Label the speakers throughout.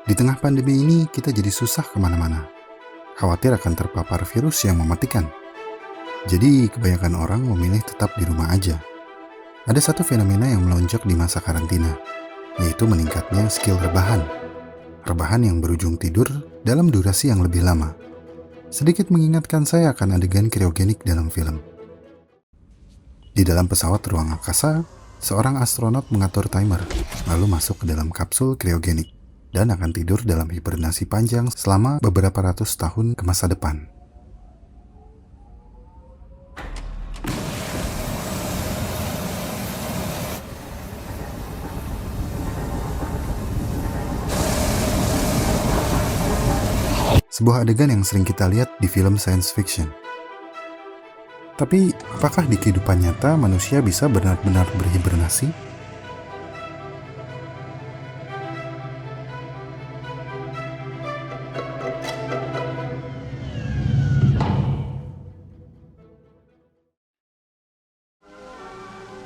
Speaker 1: Di tengah pandemi ini, kita jadi susah kemana-mana. Khawatir akan terpapar virus yang mematikan. Jadi, kebanyakan orang memilih tetap di rumah aja. Ada satu fenomena yang melonjak di masa karantina, yaitu meningkatnya skill rebahan. Rebahan yang berujung tidur dalam durasi yang lebih lama. Sedikit mengingatkan saya akan adegan kriogenik dalam film. Di dalam pesawat ruang angkasa, seorang astronot mengatur timer, lalu masuk ke dalam kapsul kriogenik dan akan tidur dalam hibernasi panjang selama beberapa ratus tahun ke masa depan. Sebuah adegan yang sering kita lihat di film science fiction. Tapi, apakah di kehidupan nyata manusia bisa benar-benar berhibernasi?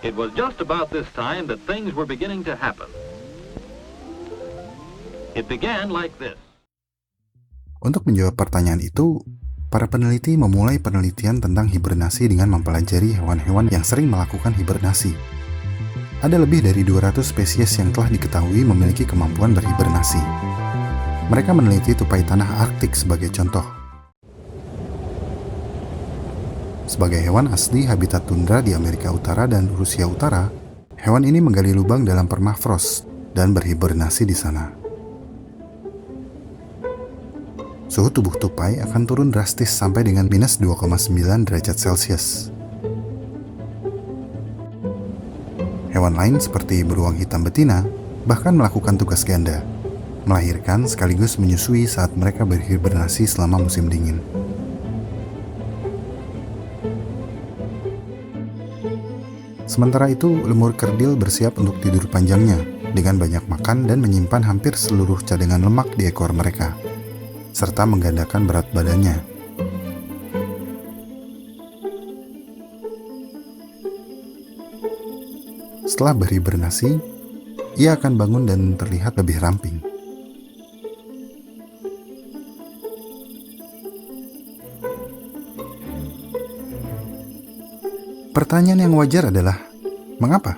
Speaker 2: It was just about this time that things were beginning to happen. It began like this.
Speaker 1: Untuk menjawab pertanyaan itu, para peneliti memulai penelitian tentang hibernasi dengan mempelajari hewan-hewan yang sering melakukan hibernasi. Ada lebih dari 200 spesies yang telah diketahui memiliki kemampuan berhibernasi. Mereka meneliti tupai tanah Arktik sebagai contoh. Sebagai hewan asli habitat tundra di Amerika Utara dan Rusia Utara, hewan ini menggali lubang dalam permafrost dan berhibernasi di sana. Suhu tubuh tupai akan turun drastis sampai dengan minus 2,9 derajat Celcius. Hewan lain seperti beruang hitam betina bahkan melakukan tugas ganda, melahirkan sekaligus menyusui saat mereka berhibernasi selama musim dingin. Sementara itu, lemur kerdil bersiap untuk tidur panjangnya dengan banyak makan dan menyimpan hampir seluruh cadangan lemak di ekor mereka, serta menggandakan berat badannya. Setelah berhibernasi, ia akan bangun dan terlihat lebih ramping. Pertanyaan yang wajar adalah, mengapa?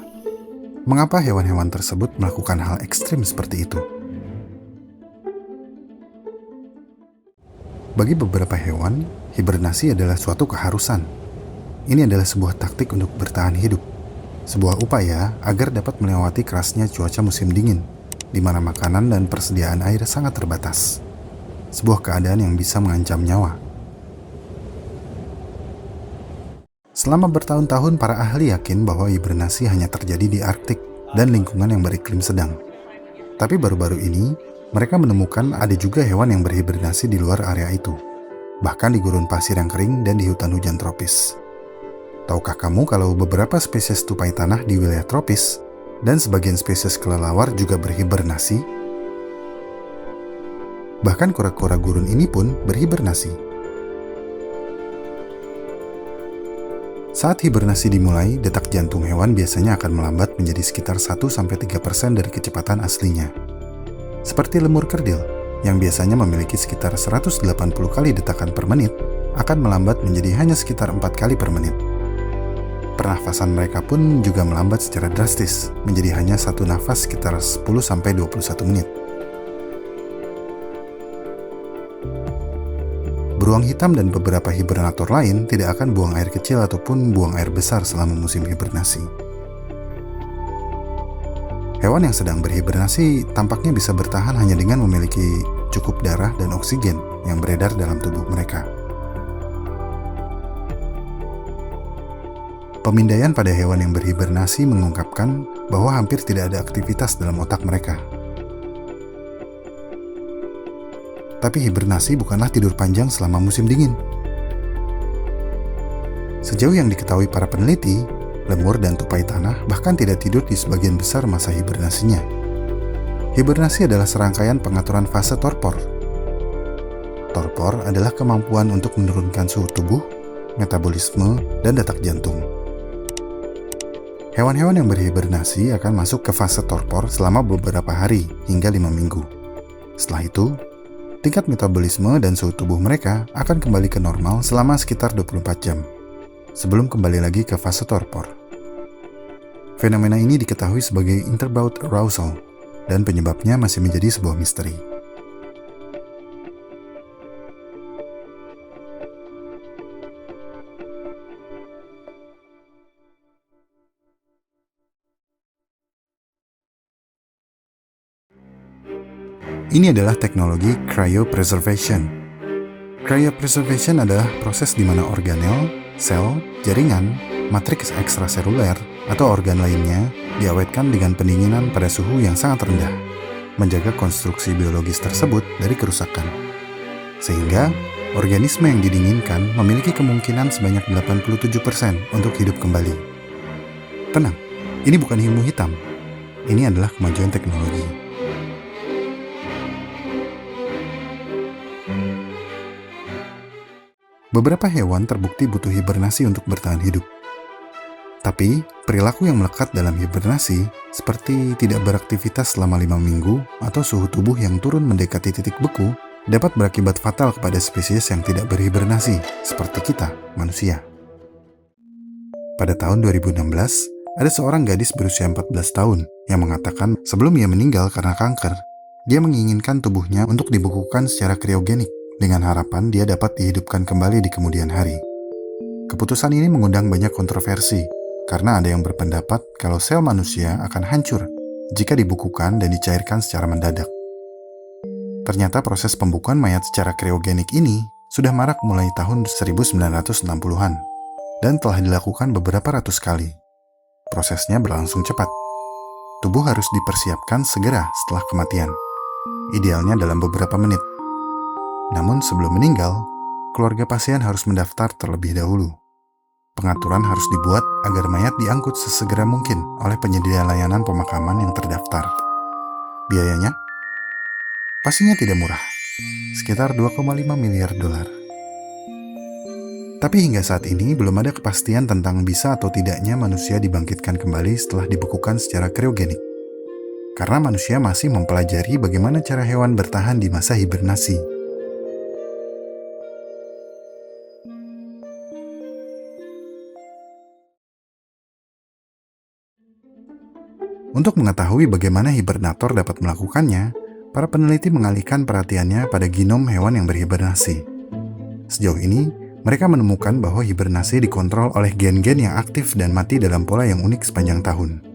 Speaker 1: Mengapa hewan-hewan tersebut melakukan hal ekstrim seperti itu? Bagi beberapa hewan, hibernasi adalah suatu keharusan. Ini adalah sebuah taktik untuk bertahan hidup, sebuah upaya agar dapat melewati kerasnya cuaca musim dingin, di mana makanan dan persediaan air sangat terbatas. Sebuah keadaan yang bisa mengancam nyawa. Selama bertahun-tahun, para ahli yakin bahwa hibernasi hanya terjadi di Arktik dan lingkungan yang beriklim sedang. Tapi baru-baru ini, mereka menemukan ada juga hewan yang berhibernasi di luar area itu, bahkan di gurun pasir yang kering dan di hutan hujan tropis. Tahukah kamu kalau beberapa spesies tupai tanah di wilayah tropis dan sebagian spesies kelelawar juga berhibernasi? Bahkan kura-kura gurun ini pun berhibernasi. Saat hibernasi dimulai, detak jantung hewan biasanya akan melambat menjadi sekitar 1-3% dari kecepatan aslinya. Seperti lemur kerdil, yang biasanya memiliki sekitar 180 kali detakan per menit, akan melambat menjadi hanya sekitar 4 kali per menit. Pernafasan mereka pun juga melambat secara drastis, menjadi hanya satu nafas sekitar 10-21 menit. Beruang hitam dan beberapa hibernator lain tidak akan buang air kecil ataupun buang air besar selama musim hibernasi. Hewan yang sedang berhibernasi tampaknya bisa bertahan hanya dengan memiliki cukup darah dan oksigen yang beredar dalam tubuh mereka. Pemindaian pada hewan yang berhibernasi mengungkapkan bahwa hampir tidak ada aktivitas dalam otak mereka. Tapi hibernasi bukanlah tidur panjang selama musim dingin. Sejauh yang diketahui para peneliti, lemur dan tupai tanah bahkan tidak tidur di sebagian besar masa hibernasinya. Hibernasi adalah serangkaian pengaturan fase torpor. Torpor adalah kemampuan untuk menurunkan suhu tubuh, metabolisme, dan detak jantung. Hewan-hewan yang berhibernasi akan masuk ke fase torpor selama beberapa hari hingga 5 minggu. Setelah itu, tingkat metabolisme dan suhu tubuh mereka akan kembali ke normal selama sekitar 24 jam, sebelum kembali lagi ke fase torpor. Fenomena ini diketahui sebagai interbout arousal, dan penyebabnya masih menjadi sebuah misteri. Ini adalah teknologi cryopreservation. Cryopreservation adalah proses di mana organel, sel, jaringan, matriks ekstraseluler, atau organ lainnya diawetkan dengan pendinginan pada suhu yang sangat rendah, menjaga konstruksi biologis tersebut dari kerusakan. Sehingga, organisme yang didinginkan memiliki kemungkinan sebanyak 87% untuk hidup kembali. Tenang, ini bukan ilmu hitam. Ini adalah kemajuan teknologi. Beberapa hewan terbukti butuh hibernasi untuk bertahan hidup. Tapi, perilaku yang melekat dalam hibernasi, seperti tidak beraktivitas selama 5 minggu atau suhu tubuh yang turun mendekati titik beku, dapat berakibat fatal kepada spesies yang tidak berhibernasi, seperti kita, manusia. Pada tahun 2016, ada seorang gadis berusia 14 tahun yang mengatakan sebelum ia meninggal karena kanker, dia menginginkan tubuhnya untuk dibekukan secara kriogenik, dengan harapan dia dapat dihidupkan kembali di kemudian hari. Keputusan ini mengundang banyak kontroversi, karena ada yang berpendapat kalau sel manusia akan hancur jika dibekukan dan dicairkan secara mendadak. Ternyata proses pembekuan mayat secara kriogenik ini sudah marak mulai tahun 1960-an, dan telah dilakukan beberapa ratus kali. Prosesnya berlangsung cepat. Tubuh harus dipersiapkan segera setelah kematian, idealnya dalam beberapa menit. Namun sebelum meninggal, keluarga pasien harus mendaftar terlebih dahulu. Pengaturan harus dibuat agar mayat diangkut sesegera mungkin oleh penyedia layanan pemakaman yang terdaftar. Biayanya? Pastinya tidak murah, sekitar 2,5 miliar dolar. Tapi hingga saat ini belum ada kepastian tentang bisa atau tidaknya manusia dibangkitkan kembali setelah dibekukan secara kriogenik. Karena manusia masih mempelajari bagaimana cara hewan bertahan di masa hibernasi. Untuk mengetahui bagaimana hibernator dapat melakukannya, para peneliti mengalihkan perhatiannya pada genom hewan yang berhibernasi. Sejauh ini, mereka menemukan bahwa hibernasi dikontrol oleh gen-gen yang aktif dan mati dalam pola yang unik sepanjang tahun.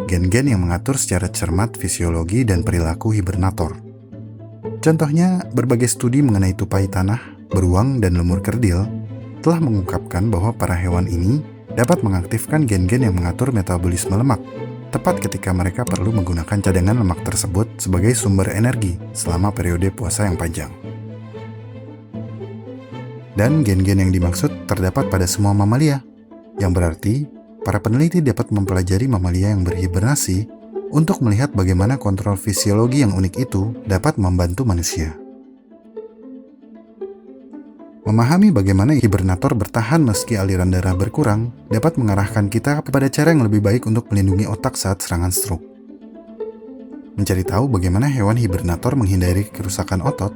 Speaker 1: Gen-gen yang mengatur secara cermat fisiologi dan perilaku hibernator. Contohnya, berbagai studi mengenai tupai tanah, beruang, dan lemur kerdil telah mengungkapkan bahwa para hewan ini dapat mengaktifkan gen-gen yang mengatur metabolisme lemak, tepat ketika mereka perlu menggunakan cadangan lemak tersebut sebagai sumber energi selama periode puasa yang panjang. Dan gen-gen yang dimaksud terdapat pada semua mamalia, yang berarti para peneliti dapat mempelajari mamalia yang berhibernasi untuk melihat bagaimana kontrol fisiologi yang unik itu dapat membantu manusia. Memahami bagaimana hibernator bertahan meski aliran darah berkurang dapat mengarahkan kita kepada cara yang lebih baik untuk melindungi otak saat serangan stroke. Mencari tahu bagaimana hewan hibernator menghindari kerusakan otot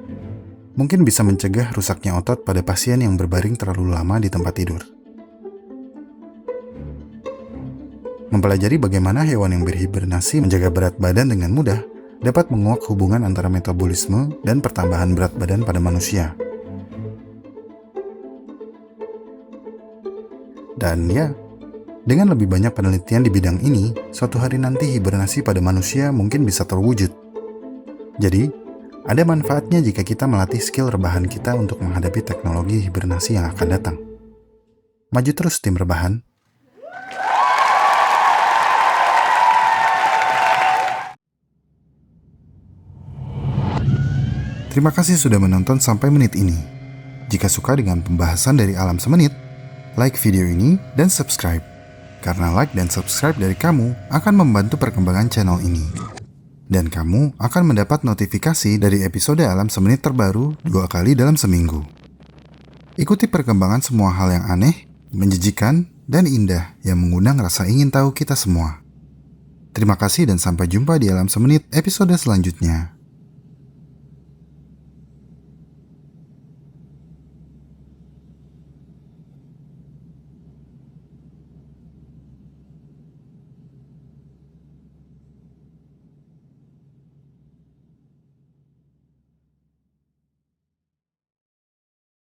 Speaker 1: mungkin bisa mencegah rusaknya otot pada pasien yang berbaring terlalu lama di tempat tidur. Mempelajari bagaimana hewan yang berhibernasi menjaga berat badan dengan mudah dapat menguak hubungan antara metabolisme dan pertambahan berat badan pada manusia. Dan ya, dengan lebih banyak penelitian di bidang ini, suatu hari nanti hibernasi pada manusia mungkin bisa terwujud. Jadi, ada manfaatnya jika kita melatih skill rebahan kita untuk menghadapi teknologi hibernasi yang akan datang. Maju terus tim rebahan. Terima kasih sudah menonton sampai menit ini. Jika suka dengan pembahasan dari Alam Semenit, like video ini dan subscribe. Karena like dan subscribe dari kamu akan membantu perkembangan channel ini. Dan kamu akan mendapat notifikasi dari episode Alam Semenit terbaru 2 kali dalam seminggu. Ikuti perkembangan semua hal yang aneh, menjijikan, dan indah yang mengundang rasa ingin tahu kita semua. Terima kasih dan sampai jumpa di Alam Semenit episode selanjutnya.